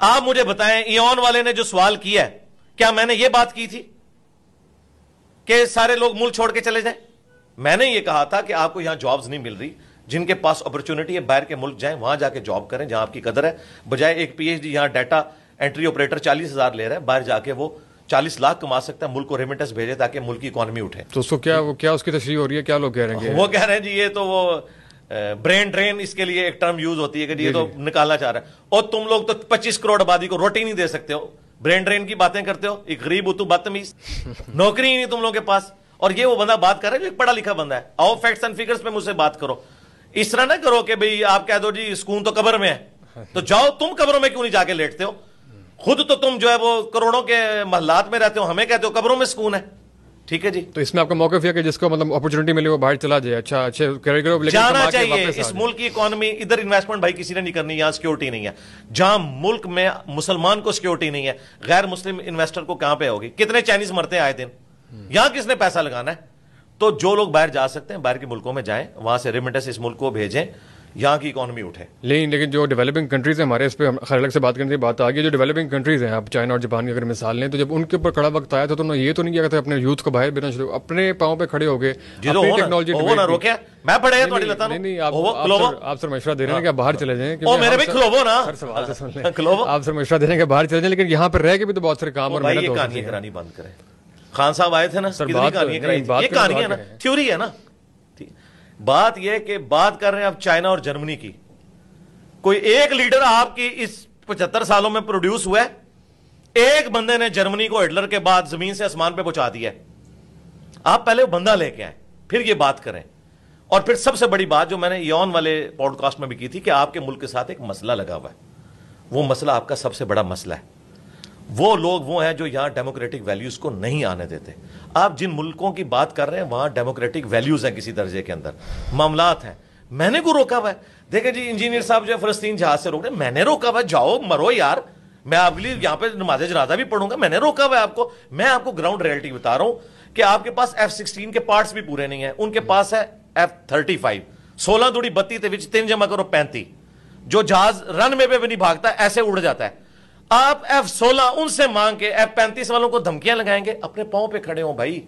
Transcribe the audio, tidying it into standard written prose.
آپ مجھے بتائیں ایون والے نے جو سوال کیا ہے کیا میں نے یہ بات کی تھی کہ سارے لوگ ملک چھوڑ کے چلے جائیں؟ میں نے یہ کہا تھا کہ آپ کو یہاں جابز نہیں مل رہی، جن کے پاس اپرچونٹی ہے باہر کے ملک جائیں، وہاں جا کے جاب کریں جہاں آپ کی قدر ہے، بجائے ایک پی ایچ ڈی یہاں ڈیٹا انٹری آپریٹر 40,000 لے رہا ہے، باہر جا کے وہ 40 لاکھ کما سکتا ہے، ملک کو ریمیٹنس بھیجے تاکہ ملک کی اکانومی اٹھے۔ تو اس کو کیا اس کی تشریح ہو رہی ہے؟ کیا لوگ کہہ رہے ہیں؟ وہ کہہ رہے ہیں جی یہ تو وہ برین ڈرین اس کے لیے ایک ٹرم یوز ہوتی ہے کہ یہ تو نکالنا چاہ رہا ہے، اور تم لوگ تو 25 کروڑ آبادی کو روٹی نہیں دے سکتے ہو، برین ڈرین کی باتیں کرتے ہو، ایک غریب ہو تو بدتمیز، نوکری ہی نہیں تم لوگوں کے پاس، اور یہ وہ بندہ بات کر رہا ہے جو ایک پڑھا لکھا بندہ ہے۔ آؤ فیکٹس اینڈ فگرز پہ مجھ سے بات کرو، اس طرح نہ کرو کہ بھئی آپ کہہ دو جی سکون تو قبر میں ہے، تو جاؤ تم قبروں میں کیوں نہیں جا کے لیٹتے ہو؟ خود تو تم جو ہے وہ کروڑوں کے محلات میں رہتے ہو، ہمیں کہتے ہو قبروں میں سکون ہے۔ ٹھیک ہے جی، تو اس میں آپ کا موقف یہ کہ جس کو مطلب اپرچونٹی ملے وہ باہر چلا جائے، اچھا جانا چاہیے۔ اس ملک کی اکانومی ادھر انویسٹمنٹ بھائی کسی نے نہیں کرنی، یہاں سیکورٹی نہیں ہے، جہاں ملک میں مسلمان کو سیکورٹی نہیں ہے، غیر مسلم انویسٹر کو کہاں پہ ہوگی؟ کتنے چائنیز مرتے ہیں آئے دن، یہاں کس نے پیسہ لگانا ہے؟ تو جو لوگ باہر جا سکتے ہیں باہر کے ملکوں میں جائیں، وہاں سے ریمیٹنس اس ملک کو بھیجیں، یہاں کی اکانومی اٹھے۔ لیکن جو ڈیولپنگ کنٹریز ہیں ہمارے، اس پہ خیر الگ سے بات کرنے کی بات آ گئی، جو ڈیولپنگ کنٹریز ہیں، آپ چائنا اور جاپان کی اگر مثال لیں، تو جب ان کے اوپر کڑا وقت آیا تھا تو انہوں نے یہ تو نہیں کیا تھا اپنے یوتھ کو باہر بھیجنا شروع، اپنے پاؤں پہ کھڑے ہو گئے، اپنی ٹیکنالوجی روکیا۔ میں پڑھے ہیں تھوڑی لتا نہیں، آپ سر مشورہ دے رہے ہیں کہ باہر چلے جائیں، میرے بھی کھلوو نا، آپ سر مشورہ دے رہے ہیں کہ باہر چلے جائیں، لیکن یہاں پہ رہ کے بھی تو بہت سارے کام اور محنت ہو سکتی ہے۔ کرانی بند کریں، خان صاحب آئے تھے نا، یہ کہانی ہے نا، تھیوری ہے نا۔ بات یہ کہ بات کر رہے ہیں اب چائنا اور جرمنی کی، کوئی ایک لیڈر آپ کی اس 75 سالوں میں پروڈیوس ہوا ہے؟ ایک بندے نے جرمنی کو ہٹلر کے بعد زمین سے آسمان پہ پہنچا دیا ہے؟ آپ پہلے وہ بندہ لے کے آئیں پھر یہ بات کریں۔ اور پھر سب سے بڑی بات جو میں نے ایون والے پوڈ کاسٹ میں بھی کی تھی کہ آپ کے ملک کے ساتھ ایک مسئلہ لگا ہوا ہے، وہ مسئلہ آپ کا سب سے بڑا مسئلہ ہے۔ وہ لوگ وہ ہیں جو یہاں ڈیموکریٹک ویلیوز کو نہیں آنے دیتے۔ آپ جن ملکوں کی بات کر رہے ہیں وہاں ڈیموکریٹک ویلیوز ہیں، کسی درجے کے اندر معاملات ہیں، میں نے کو روکا ہوا ہے؟ دیکھیں جی انجینئر صاحب جو ہے فلسطین جہاز سے روک رہے ہیں، میں نے روکا ہوا ہے، جاؤ مرو یار، میں آپ کے لیے یہاں پہ نماز جنازہ بھی پڑھوں گا، میں نے روکا ہوا ہے آپ کو؟ میں آپ کو گراؤنڈ ریئلٹی بتا رہا ہوں کہ آپ کے پاس F-16 کے پارٹس بھی پورے نہیں ہیں، ان کے پاس ہے F-35، 16 دوڑی 32 تے وچ 3 جمع کرو 35، جو جہاز رن میں بھی نہیں بھاگتا ایسے اڑ جاتا ہے۔ آپ F-16 ان سے مانگ کے F-35 والوں کو دھمکیاں لگائیں گے؟ اپنے پاؤں پہ کھڑے ہوں بھائی،